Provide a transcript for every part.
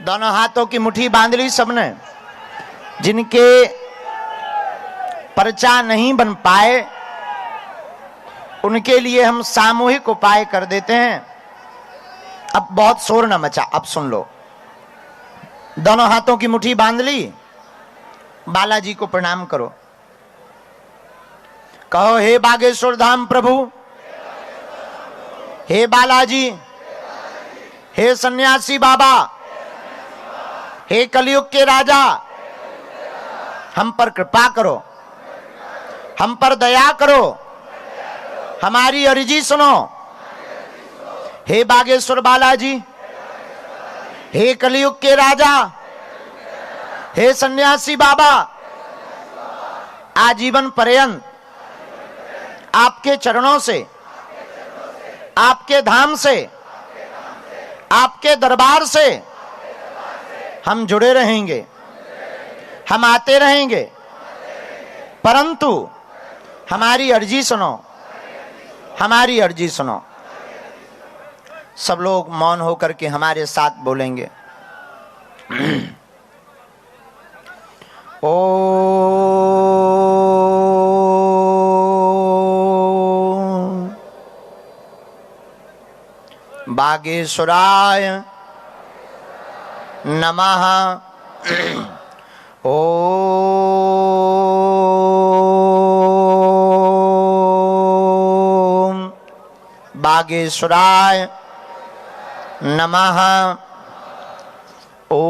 दोनों हाथों की मुट्ठी बांध ली सबने। जिनके पर्चा नहीं बन पाए उनके लिए हम सामूहिक उपाय कर देते हैं। अब बहुत शोर न मचा, अब सुन लो। दोनों हाथों की मुट्ठी बांध ली, बालाजी को प्रणाम करो। कहो, हे बागेश्वर धाम प्रभु, हे बालाजी, हे सन्यासी बाबा, हे कलयुग के राजा, हम पर कृपा करो, हम पर दया करो, हमारी अर्जी सुनो। हे बागेश्वर बालाजी, हे कलयुग के राजा, हे सन्यासी बाबा, आजीवन पर्यंत आपके चरणों से, आपके धाम से, आपके दरबार से हम जुड़े रहेंगे, हम आते रहेंगे, परंतु हमारी अर्जी सुनो, हमारी अर्जी सुनो। सब लोग मौन होकर के हमारे साथ बोलेंगे। ओ बागेश्वराय नमः। ओ बागेश्वराय नमः। ओ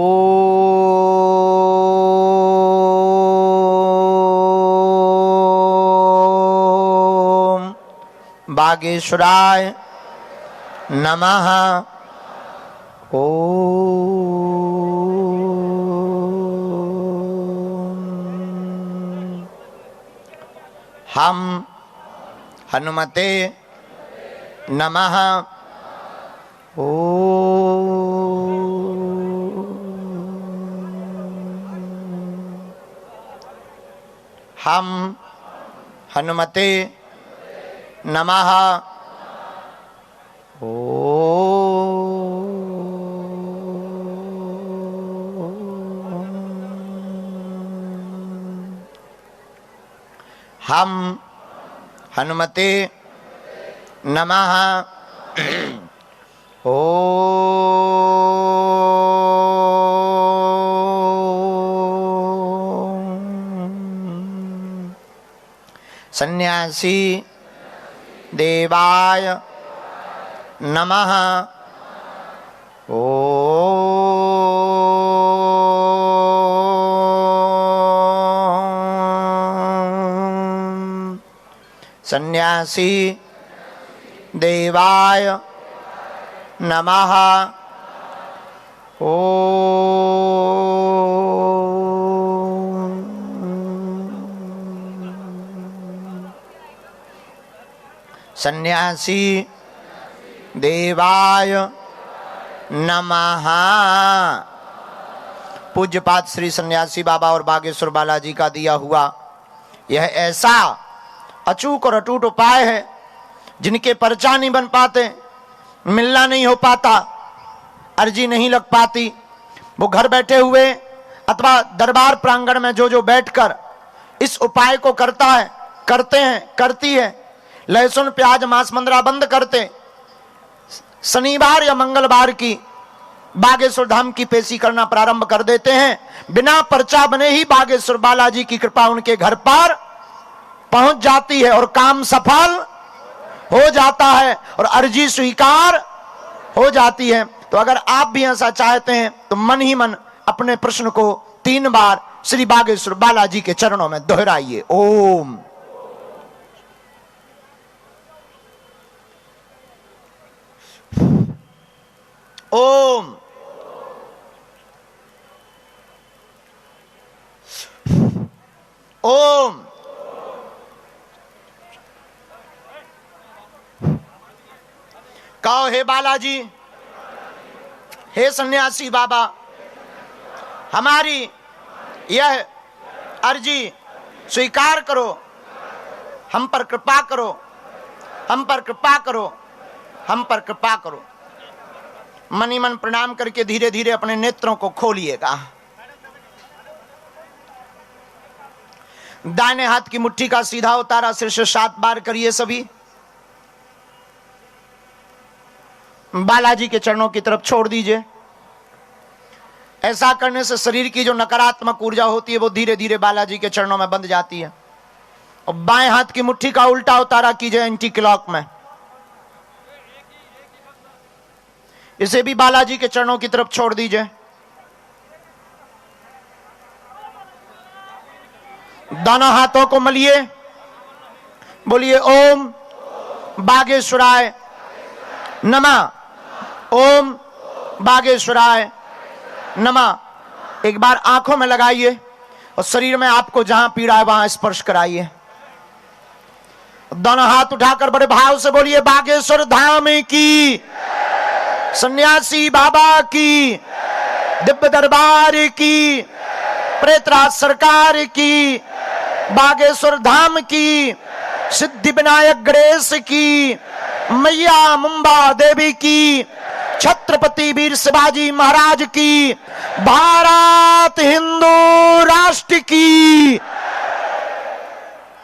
बागेश्वराय नमः। ओ हम हनुमते नमः। ओ हम हनुमते नमः। ओ हम हनुमते नमः। ओ सन्यासी देवाय नमः। ओ सन्यासी देवाय नमः। ओ सन्यासी देवाय नमः। पूज्यपाद श्री सन्यासी बाबा और बागेश्वर बालाजी का दिया हुआ यह ऐसा अचूक और अटूट उपाय है, जिनके पर्चा नहीं बन पाते, मिलना नहीं हो पाता, अर्जी नहीं लग पाती, वो घर बैठे हुए अथवा दरबार प्रांगण में जो जो बैठकर इस उपाय को करता है, करते हैं, करती है, लहसुन प्याज मांस मंदरा बंद करते, शनिवार या मंगलवार की बागेश्वर धाम की पेशी करना प्रारंभ कर देते हैं। बिना पर्चा बने ही बागेश्वर बालाजी की कृपा उनके घर पर पहुंच जाती है और काम सफल हो जाता है और अर्जी स्वीकार हो जाती है। तो अगर आप भी ऐसा चाहते हैं तो मन ही मन अपने प्रश्न को 3 बार श्री बागेश्वर बालाजी के चरणों में दोहराइए। ओम ओम ओम कहो, हे बालाजी, हे सन्यासी बाबा, हमारी यह अर्जी स्वीकार करो, हम पर कृपा करो, हम पर कृपा करो, हम पर कृपा करो। मन ही मन प्रणाम करके धीरे धीरे अपने नेत्रों को खोलिएगा। दाहिने हाथ की मुट्ठी का सीधा उतारा सिर से 7 बार करिए सभी। बालाजी के चरणों की तरफ छोड़ दीजिए। ऐसा करने से शरीर की जो नकारात्मक ऊर्जा होती है वो धीरे धीरे बालाजी के चरणों में बंध जाती है। और बाएं हाथ की मुट्ठी का उल्टा उतारा कीजिए एंटी क्लॉक में। इसे भी बालाजी के चरणों की तरफ छोड़ दीजिए। दोनों हाथों को मलिए, बोलिए ओम बागेश्वराय नमः, ओम बागेश्वराय नमः। एक बार आंखों में लगाइए और शरीर में आपको जहां पीड़ा है वहां स्पर्श कराइए। दोनों हाथ उठाकर बड़े भाव से बोलिए बागेश्वर धाम की, सन्यासी बाबा की, दिव्य दरबार की, प्रेतराज सरकार की, बागेश्वर धाम की, सिद्धि विनायक गणेश की, मैया मुंबा देवी की, छत्रपति वीर शिवाजी महाराज की, भारत हिंदू राष्ट्र की।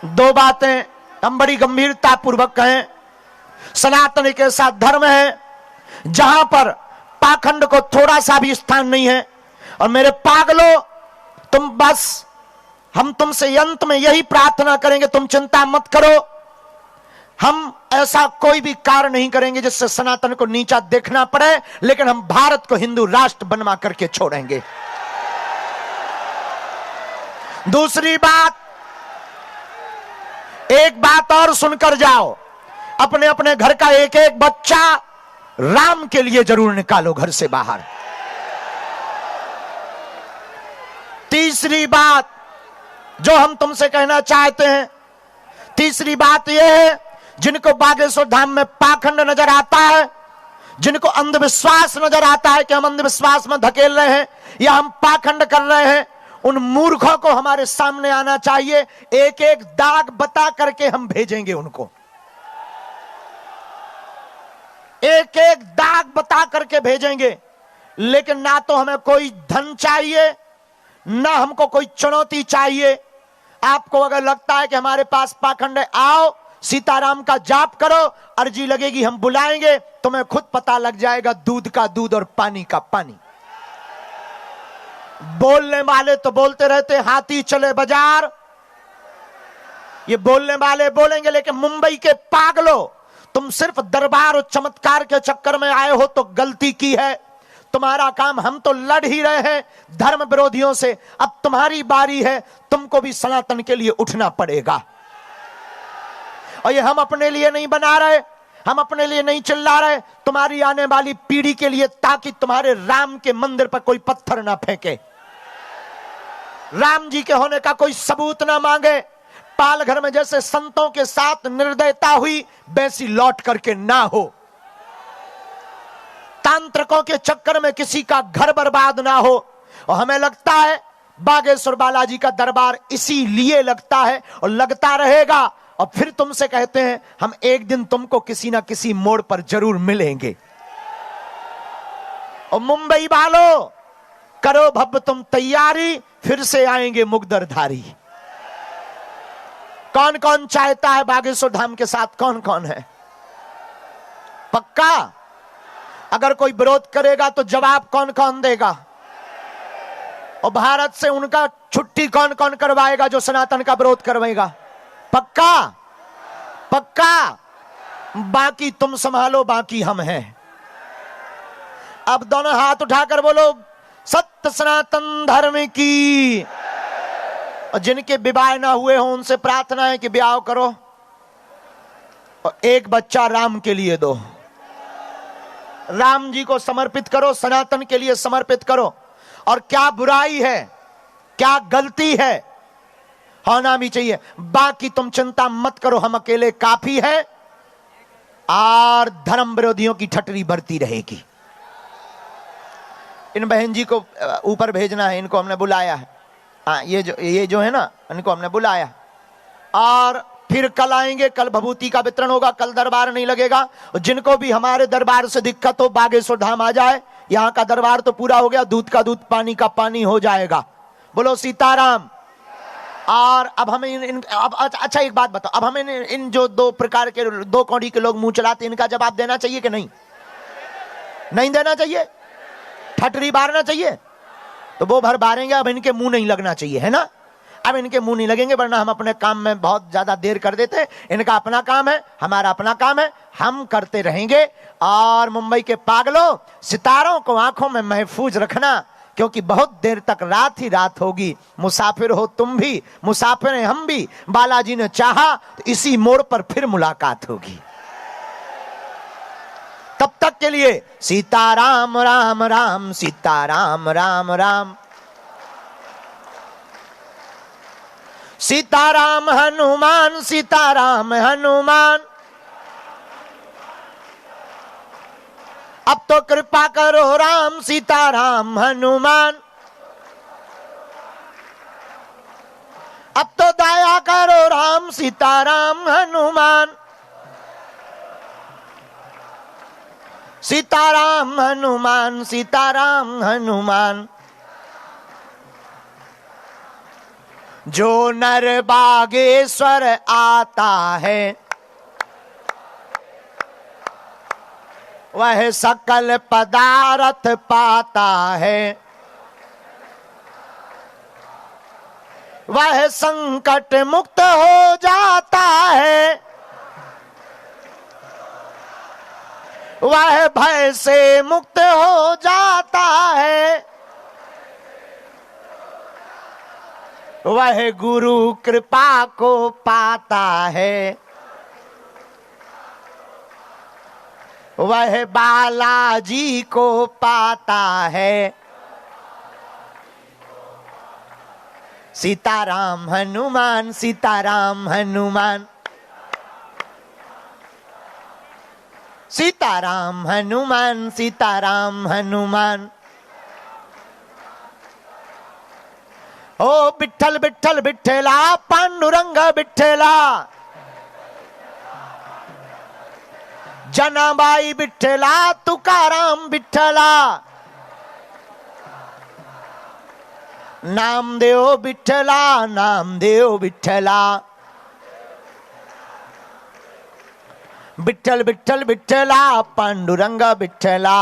2 बातें हम बड़ी गंभीरता पूर्वक कहें। सनातन के साथ धर्म है जहां पर पाखंड को थोड़ा सा भी स्थान नहीं है। और मेरे पागलों, तुम बस, हम तुमसे अंत में यही प्रार्थना करेंगे, तुम चिंता मत करो। हम ऐसा कोई भी कार्य नहीं करेंगे जिससे सनातन को नीचा देखना पड़े, लेकिन हम भारत को हिंदू राष्ट्र बनवा करके छोड़ेंगे। दूसरी बात, एक बात और सुनकर जाओ, अपने अपने घर का एक एक बच्चा राम के लिए जरूर निकालो घर से बाहर। तीसरी बात जो हम तुमसे कहना चाहते हैं, तीसरी बात यह है, जिनको बागेश्वर धाम में पाखंड नजर आता है, जिनको अंधविश्वास नजर आता है कि हम अंधविश्वास में धकेल रहे हैं या हम पाखंड कर रहे हैं, उन मूर्खों को हमारे सामने आना चाहिए। एक एक दाग बता करके हम भेजेंगे उनको, एक एक दाग बता करके भेजेंगे। लेकिन ना तो हमें कोई धन चाहिए, ना हमको कोई चुनौती चाहिए। आपको अगर लगता है कि हमारे पास पाखंड है, आओ सीताराम का जाप करो, अर्जी लगेगी हम बुलाएंगे, तुम्हें खुद पता लग जाएगा दूध का दूध और पानी का पानी। बोलने वाले तो बोलते रहते, हाथी चले बाजार, ये बोलने वाले बोलेंगे। लेकिन मुंबई के पागलों, तुम सिर्फ दरबार और चमत्कार के चक्कर में आए हो तो गलती की है। तुम्हारा काम, हम तो लड़ ही रहे हैं धर्म विरोधियों से, अब तुम्हारी बारी है, तुमको भी सनातन के लिए उठना पड़ेगा। और ये हम अपने लिए नहीं बना रहे, हम अपने लिए नहीं चिल्ला रहे, तुम्हारी आने वाली पीढ़ी के लिए, ताकि तुम्हारे राम के मंदिर पर कोई पत्थर ना फेंके, राम जी के होने का कोई सबूत ना मांगे। पालघर में जैसे संतों के साथ निर्दयता हुई, वैसी लौट करके ना हो। तांत्रिकों के चक्कर में किसी का घर बर्बाद ना हो। और हमें लगता है बागेश्वर बालाजी का दरबार इसीलिए लगता है और लगता रहेगा। और फिर तुमसे कहते हैं, हम एक दिन तुमको किसी ना किसी मोड़ पर जरूर मिलेंगे। और मुंबई वालों, करो भव्य तुम तैयारी, फिर से आएंगे मुगदरधारी। कौन कौन चाहता है बागेश्वर धाम के साथ, कौन कौन है? पक्का? अगर कोई विरोध करेगा तो जवाब कौन कौन देगा? और भारत से उनका छुट्टी कौन कौन करवाएगा जो सनातन का विरोध करवाएगा? पक्का? पक्का? बाकी तुम संभालो, बाकी हम हैं। अब दोनों हाथ उठाकर बोलो सत्य सनातन धर्म की। और जिनके विवाह ना हुए हो उनसे प्रार्थना है कि ब्याह करो और एक बच्चा राम के लिए दो। राम जी को समर्पित करो, सनातन के लिए समर्पित करो। और क्या बुराई है, क्या गलती है, होना भी चाहिए। बाकी तुम चिंता मत करो, हम अकेले काफी है और धर्म विरोधियों की ठटरी बढ़ती रहेगी। इन बहन जी को ऊपर भेजना है, इनको हमने बुलाया है। हाँ, ये जो है ना, इनको हमने बुलाया और फिर कल आएंगे, कल भभूति का वितरण होगा, कल दरबार नहीं लगेगा। जिनको भी हमारे दरबार से दिक्कत हो बागेश्वर धाम आ जाए, यहां का दरबार तो पूरा हो गया, दूध का दूध पानी का पानी हो जाएगा। बोलो सीताराम। और अब हमें अच्छा एक बात बताओ, अब हमें इन जो दो प्रकार के, दो कौड़ी के लोग मुंह चलाते, इनका जवाब देना चाहिए कि नहीं? नहीं देना चाहिए? ठटरी बारना चाहिए? तो वो भर बारेंगे, अब इनके मुंह नहीं लगना चाहिए, है ना? अब इनके मुंह नहीं लगेंगे, वरना हम अपने काम में बहुत ज्यादा देर कर देते हैं। इनका अपना काम है, हमारा अपना काम है, हम करते रहेंगे। और मुंबई के पागलों, सितारों को आंखों में महफूज रखना, क्योंकि बहुत देर तक रात ही रात होगी। मुसाफिर हो तुम भी, मुसाफिर हैं हम भी, बालाजी ने चाहा तो इसी मोड़ पर फिर मुलाकात होगी। तब तक के लिए सीताराम राम राम, सीताराम राम राम, सीताराम हनुमान, सीताराम हनुमान। अब तो कृपा करो राम, सीताराम हनुमान। अब तो दया करो राम, सीताराम हनुमान। सीताराम हनुमान, सीताराम हनुमान। जो नर बागेश्वर आता है, वह सकल पदार्थ पाता है। वह संकट मुक्त हो जाता है, वह भय से मुक्त हो जाता है। वह गुरु कृपा को पाता है, वह बालाजी को पाता है। सीताराम हनुमान, सीताराम हनुमान, सीताराम हनुमान, सीताराम हनुमान। ओ विठ्ठल विठ्ठल विठ्ठला, पांडुरंग विठ्ठला, जनाबाई विठ्ठला, तुकाराम विठ्ठला, नामदेव विठ्ठला, नामदेव विठ्ठला। विठ्ठल विठ्ठल विठ्ठला, पांडुरंग विठ्ठला,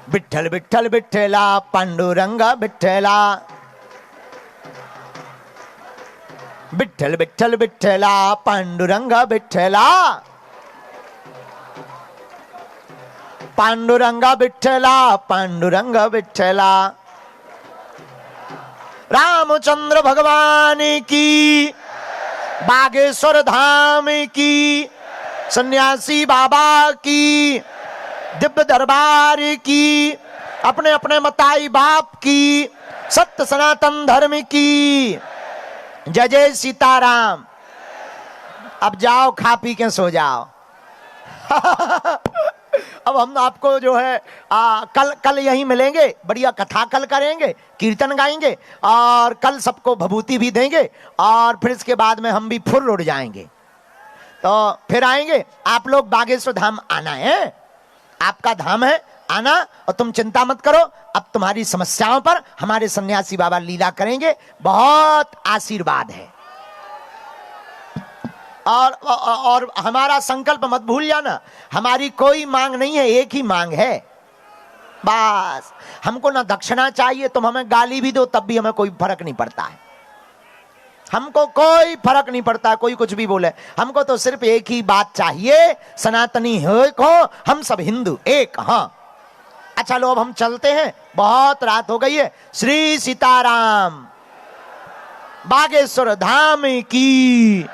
विठ्ठल विठ्ठल विठ्ठला, पांडुरंग विठ्ठला, विठ्ठल विठ्ठल विठ्ठला, पांडुरंग विठ्ठला, पांडुरंग विठ्ठला, पांडुरंग विठ्ठला। रामचंद्र भगवान की, बागेश्वर धाम की, सन्यासी बाबा की, दिव्य दरबार की, अपने अपने मताई बाप की, सत्य सनातन धर्म की। जय जय सीताराम। अब जाओ, खा पी के सो जाओ। अब हम आपको जो है कल यहीं मिलेंगे, बढ़िया कथा कल करेंगे, कीर्तन गाएंगे, और कल सबको भभूति भी देंगे, और फिर इसके बाद में हम भी फुर उड़ जाएंगे। तो फिर आएंगे। आप लोग बागेश्वर धाम आना है, आपका धाम है, आना। और तुम चिंता मत करो, अब तुम्हारी समस्याओं पर हमारे सन्यासी बाबा लीला करेंगे। बहुत आशीर्वाद है। और हमारा संकल्प मत भूल जाना, हमारी कोई मांग नहीं है, एक ही मांग है बस। हमको ना दक्षिणा चाहिए, तुम हमें गाली भी दो तब भी हमें कोई फर्क नहीं पड़ता है। हमको कोई फर्क नहीं पड़ता, कोई कुछ भी बोले, हमको तो सिर्फ एक ही बात चाहिए, सनातनी हो, हम सब हिंदू एक। हाँ अच्छा लो, अब हम चलते हैं, बहुत रात हो गई है। श्री सीताराम, बागेश्वर धाम की।